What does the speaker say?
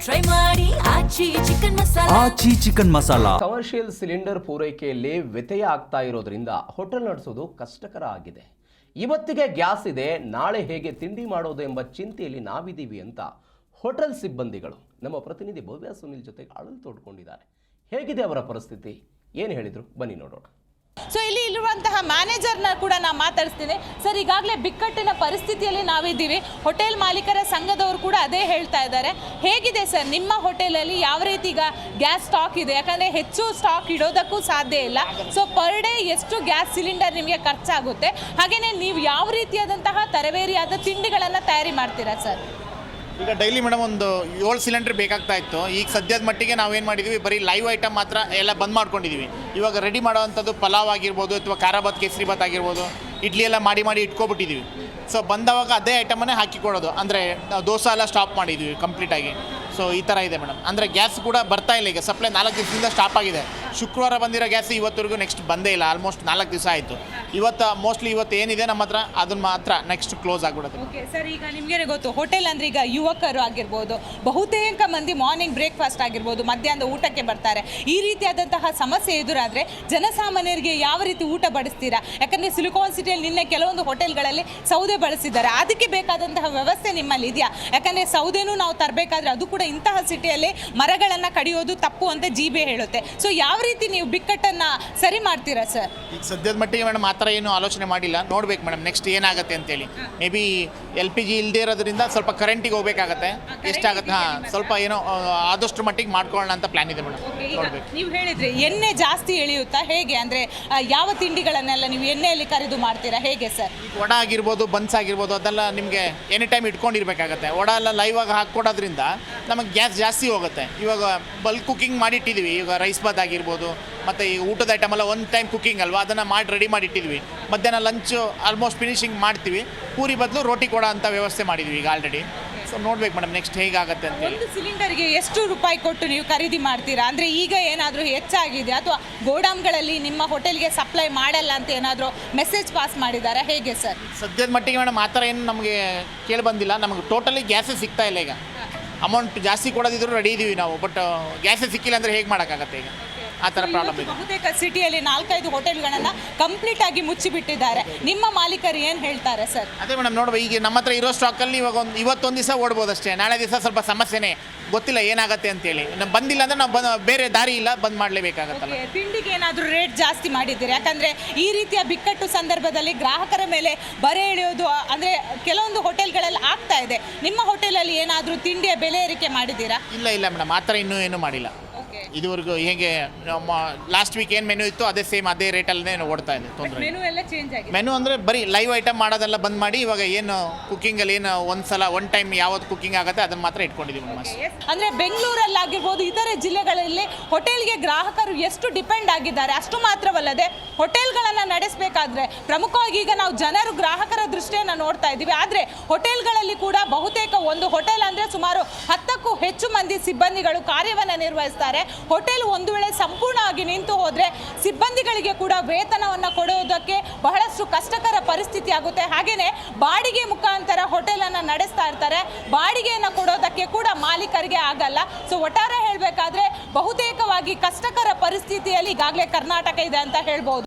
Try ಮಾಡಿ ಆಚಿ chicken masala. ಆಚಿ chicken masala. Commercial cylinder ಪೂರೈಕೆಯಲ್ಲಿ ವ್ಯತ್ಯಯ ಆಗ್ತಾ ಇರೋದ್ರಿಂದ ಹೋಟೆಲ್ ನಡೆಸೋದು ಕಷ್ಟಕರ ಆಗಿದೆ. ಇವತ್ತಿಗೆ ಗ್ಯಾಸ್ ಇದೆ, ನಾಳೆ ಹೇಗೆ ತಿಂಡಿ ಮಾಡೋದು ಎಂಬ ಚಿಂತೆಯಲ್ಲಿ ನಾವಿದ್ದೀವಿ ಅಂತ ಹೋಟೆಲ್ ಸಿಬ್ಬಂದಿಗಳು ನಮ್ಮ ಪ್ರತಿನಿಧಿ ಭವ್ಯ ಸುನಿಲ್ ಜೊತೆಗೆ ಅಳಲು ತೋಡ್ಕೊಂಡಿದ್ದಾರೆ. ಹೇಗಿದೆ ಅವರ ಪರಿಸ್ಥಿತಿ, ಏನು ಹೇಳಿದ್ರು ಬನ್ನಿ ನೋಡೋಣ. ಸೊ ಇಲ್ಲಿ ಇರುವಂತಹ ಮ್ಯಾನೇಜರ್ನ ಕೂಡ ನಾನು ಮಾತಾಡಿಸ್ತೀನಿ. ಸರ್, ಈಗಾಗಲೇ ಬಿಕ್ಕಟ್ಟಿನ ಪರಿಸ್ಥಿತಿಯಲ್ಲಿ ನಾವಿದ್ದೀವಿ. ಹೋಟೆಲ್ ಮಾಲೀಕರ ಸಂಘದವರು ಕೂಡ ಅದೇ ಹೇಳ್ತಾ ಇದ್ದಾರೆ. ಹೇಗಿದೆ ಸರ್ ನಿಮ್ಮ ಹೋಟೆಲಲ್ಲಿ, ಯಾವ ರೀತಿ ಈಗ ಗ್ಯಾಸ್ ಸ್ಟಾಕ್ ಇದೆ? ಯಾಕಂದರೆ ಹೆಚ್ಚು ಸ್ಟಾಕ್ ಇಡೋದಕ್ಕೂ ಸಾಧ್ಯ ಇಲ್ಲ. ಸೊ ಪರ್ ಡೇ ಎಷ್ಟು ಗ್ಯಾಸ್ ಸಿಲಿಂಡರ್ ನಿಮಗೆ ಖರ್ಚಾಗುತ್ತೆ? ಹಾಗೆಯೇ ನೀವು ಯಾವ ರೀತಿಯಾದಂತಹ ತರಬೇರಿಯಾದ ತಿಂಡಿಗಳನ್ನು ತಯಾರಿ ಮಾಡ್ತೀರಾ ಸರ್? ಈಗ ಡೈಲಿ ಮೇಡಮ್ ಒಂದು 7 ಸಿಲಿಂಡರ್ ಬೇಕಾಗ್ತಾ ಇತ್ತು. ಈಗ ಸದ್ಯದ ಮಟ್ಟಿಗೆ ನಾವೇನು ಮಾಡಿದ್ದೀವಿ, ಬರೀ ಲೈವ್ ಐಟಮ್ ಮಾತ್ರ ಎಲ್ಲ ಬಂದ್ ಮಾಡ್ಕೊಂಡಿದ್ದೀವಿ. ಇವಾಗ ರೆಡಿ ಮಾಡೋವಂಥದ್ದು ಪಲಾವ್ ಆಗಿರ್ಬೋದು ಅಥವಾ ಖಾರಾಬಾತ್ ಕೇಸರಿಬಾತ್ ಆಗಿರ್ಬೋದು, ಇಡ್ಲಿ ಎಲ್ಲ ಮಾಡಿ ಇಟ್ಕೊಬಿಟ್ಟಿದ್ದೀವಿ. ಸೊ ಬಂದವಾಗ ಅದೇ ಐಟಮನ್ನೇ ಹಾಕಿ ಕೊಡೋದು. ಅಂದರೆ ದೋಸೆ ಎಲ್ಲ ಸ್ಟಾಪ್ ಮಾಡಿದ್ವಿ ಕಂಪ್ಲೀಟಾಗಿ. ಸೊ ಈ ಥರ ಇದೆ ಮೇಡಮ್. ಅಂದರೆ ಗ್ಯಾಸ್ ಕೂಡ ಬರ್ತಾ ಇಲ್ಲ. ಈಗ ಸಪ್ಲೈ 4 ದಿವಸದಿಂದ ಸ್ಟಾಪ್ ಆಗಿದೆ. ಶುಕ್ರವಾರ ಬಂದಿರೋ ಗ್ಯಾಸ್ ಇವತ್ತವರೆಗೂ ನೆಕ್ಸ್ಟ್ ಬಂದೇ ಇಲ್ಲ. ಆಲ್ಮೋಸ್ಟ್ 4 ದಿವಸ ಆಯಿತು. ಮೋಸ್ಟ್ಲಿ ಇವತ್ತು ಏನಿದೆ ನಮ್ಮ ಹತ್ರ ಅದನ್ನು ಮಾತ್ರ ನೆಕ್ಸ್ಟ್ ಕ್ಲೋಸ್ ಆಗಿಬಿಡುತ್ತೆ. ಓಕೆ ಸರ್, ಈಗ ನಿಮಗೆ ಗೊತ್ತು ಹೋಟೆಲ್ ಅಂದರೆ ಈಗ ಯುವಕರು ಆಗಿರ್ಬೋದು, ಬಹುತೇಕ ಮಂದಿ ಮಾರ್ನಿಂಗ್ ಬ್ರೇಕ್ಫಾಸ್ಟ್ ಆಗಿರ್ಬೋದು, ಮಧ್ಯಾಹ್ನದ ಊಟಕ್ಕೆ ಬರ್ತಾರೆ. ಈ ರೀತಿಯಾದಂತಹ ಸಮಸ್ಯೆ ಎದುರಾದರೆ ಜನಸಾಮಾನ್ಯರಿಗೆ ಯಾವ ರೀತಿ ಊಟ ಬಡಿಸ್ತೀರಾ? ಯಾಕಂದರೆ ಸಿಲಿಕಾನ್ ಸಿಟಿಯಲ್ಲಿ ನಿನ್ನೆ ಕೆಲವೊಂದು ಹೋಟೆಲ್ಗಳಲ್ಲಿ ಸೌದೆ ಬಳಸಿದ್ದಾರೆ. ಅದಕ್ಕೆ ಬೇಕಾದಂತಹ ವ್ಯವಸ್ಥೆ ನಿಮ್ಮಲ್ಲಿ ಇದೆಯಾ? ಯಾಕಂದರೆ ಸೌದೆನೂ ನಾವು ತರಬೇಕಾದ್ರೆ ಅದು ಕೂಡ ಇಂತಹ ಸಿಟಿಯಲ್ಲಿ ಮರಗಳನ್ನು ಕಡಿಯೋದು ತಪ್ಪು ಅಂತ ಜಿಬೆ ಹೇಳುತ್ತೆ. ಸೊ ಯಾವ ರೀತಿ ನೀವು ಬಿಕ್ಕಟ್ಟನ್ನು ಸರಿ ಮಾಡ್ತೀರಾ ಸರ್? ಈಗ ಸದ್ಯದ ಮಟ್ಟಿಗೆ ಮೇಡಮ್ ಆ ಥರ ಏನೂ ಆಲೋಚನೆ ಮಾಡಿಲ್ಲ. ನೋಡ್ಬೇಕು ಮೇಡಮ್ ನೆಕ್ಸ್ಟ್ ಏನಾಗುತ್ತೆ ಅಂತೇಳಿ. ಮೇ ಬಿ LPG ಇಲ್ಲದೇ ಇರೋದ್ರಿಂದ ಸ್ವಲ್ಪ ಕರೆಂಟಿಗೆ ಹೋಗ್ಬೇಕಾಗತ್ತೆ. ಎಷ್ಟಾಗುತ್ತೆ ಸ್ವಲ್ಪ ಏನೋ ಆದಷ್ಟು ಮಟ್ಟಿಗೆ ಮಾಡ್ಕೊಳ್ಳೋಣ ಅಂತ ಪ್ಲಾನ್ ಇದೆ ಮೇಡಮ್. ನೋಡ್ಬೇಕು. ನೀವು ಹೇಳಿದ್ರಿ ಎಣ್ಣೆ ಜಾಸ್ತಿ ಎಳೆಯುತ್ತಾ, ಹೇಗೆ ಅಂದರೆ ಯಾವ ತಿಂಡಿಗಳನ್ನೆಲ್ಲ ನೀವು ಎಣ್ಣೆಯಲ್ಲಿ ಕರೆದು ಮಾಡ್ತೀರಾ, ಹೇಗೆ ಸರ್? ವಡ ಆಗಿರ್ಬೋದು, ಬನ್ಸ್ ಆಗಿರ್ಬೋದು, ಅದೆಲ್ಲ ನಿಮಗೆ ಎನಿ ಟೈಮ್ ಇಟ್ಕೊಂಡಿರ್ಬೇಕಾಗತ್ತೆ. ವಡ ಎಲ್ಲ ಲೈವ್ ಆಗಿ ಹಾಕ್ಕೊಡೋದ್ರಿಂದ ನಮಗೆ ಗ್ಯಾಸ್ ಜಾಸ್ತಿ ಹೋಗುತ್ತೆ. ಇವಾಗ ಬಲ್ಕ್ ಕುಕಿಂಗ್ ಮಾಡಿಟ್ಟಿದ್ದೀವಿ. ಈಗ ರೈಸ್ ಬಾತ್ ಆಗಿರ್ಬೋದು ಮತ್ತು ಈ ಊಟದ ಐಟಮ್ ಎಲ್ಲ ಒಂದು ಟೈಮ್ ಕುಕಿಂಗ್ ಅಲ್ವಾ, ಅದನ್ನು ರೆಡಿ ಮಾಡಿಟ್ಟಿದ್ವಿ. ಮಧ್ಯಾಹ್ನ ಲಂಚು ಆಲ್ಮೋಸ್ಟ್ ಫಿನಿಶಿಂಗ್ ಮಾಡ್ತೀವಿ. ಪೂರಿ ಬದಲು ರೋಟಿ ಕೊಡೋ ಅಂಥ ವ್ಯವಸ್ಥೆ ಮಾಡಿದ್ವಿ ಈಗ ಆಲ್ರೆಡಿ. ಸೊ ನೋಡ್ಬೇಕು ಮೇಡಮ್ ನೆಕ್ಸ್ಟ್ ಹೇಗಾಗುತ್ತೆ ಅಂತ. ಒಂದು ಸಿಲಿಂಡರ್ಗೆ ಎಷ್ಟು ರೂಪಾಯಿ ಕೊಟ್ಟು ನೀವು ಖರೀದಿ ಮಾಡ್ತೀರಾ? ಅಂದರೆ ಈಗ ಏನಾದರೂ ಹೆಚ್ಚಾಗಿದೆ ಅಥವಾ ಗೋಡಾಮ್ಗಳಲ್ಲಿ ನಿಮ್ಮ ಹೋಟೆಲ್ಗೆ ಸಪ್ಲೈ ಮಾಡಲ್ಲ ಅಂತ ಏನಾದರೂ ಮೆಸೇಜ್ ಪಾಸ್ ಮಾಡಿದ್ದಾರೆ, ಹೇಗೆ ಸರ್? ಸದ್ಯದ ಮಟ್ಟಿಗೆ ಮೇಡಮ್ ಆ ಥರ ಏನು ನಮಗೆ ಕೇಳಿ ಬಂದಿಲ್ಲ. ನಮಗೆ ಟೋಟಲಿ ಗ್ಯಾಸೇ ಸಿಗ್ತಾ ಇಲ್ಲ. ಈಗ ಅಮೌಂಟ್ ಜಾಸ್ತಿ ಕೊಡೋದಿದ್ರು ರೆಡಿ ಇದ್ದೀವಿ ನಾವು, ಬಟ್ ಗ್ಯಾಸೇ ಸಿಕ್ಕಿಲ್ಲ ಅಂದರೆ ಹೇಗೆ ಮಾಡೋಕ್ಕಾಗತ್ತೆ? ಈಗ ಆ ಥರ ಪ್ರಾಬ್ಲಮ್ ಇದೆ. ಬಹುತೇಕ ಸಿಟಿಯಲ್ಲಿ 4-5 ಹೋಟೆಲ್ಗಳನ್ನು ಕಂಪ್ಲೀಟ್ ಆಗಿ ಮುಚ್ಚಿಬಿಟ್ಟಿದ್ದಾರೆ. ನಿಮ್ಮ ಮಾಲೀಕರು ಏನು ಹೇಳ್ತಾರೆ ಸರ್? ಅದೇ ಮೇಡಮ್ ನೋಡುವ, ಈಗ ನಮ್ಮ ಹತ್ರ ಇರೋ ಸ್ಟಾಕಲ್ಲಿ ಇವತ್ತೊಂದು ದಿವಸ ಓಡ್ಬೋದು ಅಷ್ಟೇ. ನಾಳೆ ದಿವಸ ಸ್ವಲ್ಪ ಸಮಸ್ಯೆನೇ, ಗೊತ್ತಿಲ್ಲ ಏನಾಗುತ್ತೆ ಅಂತೇಳಿ. ನಾವು ಬಂದಿಲ್ಲ ಅಂದರೆ ನಾವು ಬೇರೆ ದಾರಿ ಇಲ್ಲ, ಬಂದ್ ಮಾಡಲೇಬೇಕಾಗತ್ತಲ್ಲ. ತಿಂಡಿಗೆ ಏನಾದರೂ ರೇಟ್ ಜಾಸ್ತಿ ಮಾಡಿದ್ದೀರಿ? ಯಾಕಂದರೆ ಈ ರೀತಿಯ ಬಿಕ್ಕಟ್ಟು ಸಂದರ್ಭದಲ್ಲಿ ಗ್ರಾಹಕರ ಮೇಲೆ ಬರೆ ಎಳೆಯೋದು ಅಂದರೆ ಕೆಲವೊಂದು ಹೋಟೆಲ್ಗಳಲ್ಲಿ ಆಗ್ತಾ ಇದೆ. ನಿಮ್ಮ ಹೋಟೆಲಲ್ಲಿ ಏನಾದರೂ ತಿಂಡಿಯ ಬೆಲೆ ಏರಿಕೆ ಮಾಡಿದ್ದೀರಾ? ಇಲ್ಲ ಮೇಡಮ್, ಆ ಥರ ಇನ್ನೂ ಏನೂ ಮಾಡಿಲ್ಲ. ಇದುವರೆಗೂ ಹೇಗೆ ನಮ್ಮ ಲಾಸ್ಟ್ ವೀಕ್ ಏನು ಮೆನು ಇತ್ತು ಅದೇ ಸೇಮ್ ಅದೇ ರೇಟಲ್ಲೇ ಓಡ್ತಾ ಇದೆ. ತೊಂದರೆ ಮೆನು ಎಲ್ಲ ಚೇಂಜ್ ಆಗಿದೆ. ಮೆನು ಅಂದರೆ ಬರೀ ಲೈವ್ ಐಟಮ್ ಮಾಡೋದೆಲ್ಲ ಬಂದ್ ಮಾಡಿ ಇವಾಗ ಏನು ಕುಕ್ಕಿಂಗಲ್ಲಿ ಏನು ಒನ್ ಟೈಮ್ ಯಾವತ್ತು ಕುಕ್ಕಿಂಗ್ ಆಗುತ್ತೆ ಅದನ್ನು ಮಾತ್ರ ಇಟ್ಕೊಂಡಿದ್ದೀವಿ ಮೇಡಮ್. ಅಂದರೆ ಬೆಂಗಳೂರಲ್ಲಾಗಿರ್ಬೋದು, ಇತರೆ ಜಿಲ್ಲೆಗಳಲ್ಲಿ ಹೋಟೆಲ್ಗೆ ಗ್ರಾಹಕರು ಎಷ್ಟು ಡಿಪೆಂಡ್ ಆಗಿದ್ದಾರೆ. ಅಷ್ಟು ಮಾತ್ರವಲ್ಲದೆ ಹೋಟೆಲ್ಗಳನ್ನು ನಡೆಸಬೇಕಾದ್ರೆ ಪ್ರಮುಖವಾಗಿ ಈಗ ನಾವು ಜನರು ಗ್ರಾಹಕರ ದೃಷ್ಟಿಯನ್ನು ನೋಡ್ತಾ ಇದ್ದೀವಿ. ಆದರೆ ಹೋಟೆಲ್ಗಳಲ್ಲಿ ಕೂಡ ಬಹುತೇಕ ಒಂದು ಹೋಟೆಲ್ ಅಂದರೆ ಸುಮಾರು 10ಕ್ಕೂ ಹೆಚ್ಚು ಮಂದಿ ಸಿಬ್ಬಂದಿಗಳು ಕಾರ್ಯವನ್ನು ನಿರ್ವಹಿಸ್ತಾರೆ. ಹೋಟೆಲ್ ಒಂದು ವೇಳೆ ಸಂಪೂರ್ಣವಾಗಿ ನಿಂತು ಹೋದರೆ ಸಿಬ್ಬಂದಿಗಳಿಗೆ ಕೂಡ ವೇತನವನ್ನು ಕೊಡುವುದಕ್ಕೆ ಬಹಳಷ್ಟು ಕಷ್ಟಕರ ಪರಿಸ್ಥಿತಿ ಆಗುತ್ತೆ. ಹಾಗೆಯೇ ಬಾಡಿಗೆ ಮುಖಾಂತರ ಹೋಟೆಲನ್ನು ನಡೆಸ್ತಾ ಇರ್ತಾರೆ. ಬಾಡಿಗೆಯನ್ನು ಕೊಡೋದಕ್ಕೆ ಕೂಡ ಮಾಲೀಕರಿಗೆ ಆಗಲ್ಲ. ಸೊ ಒಟ್ಟಾರೆ ಹೇಳಬೇಕಾದ್ರೆ ಬಹುತೇಕವಾಗಿ ಕಷ್ಟಕರ ಪರಿಸ್ಥಿತಿಯಲ್ಲಿ ಈಗಾಗಲೇ ಕರ್ನಾಟಕ ಇದೆ ಅಂತ ಹೇಳ್ಬೋದು.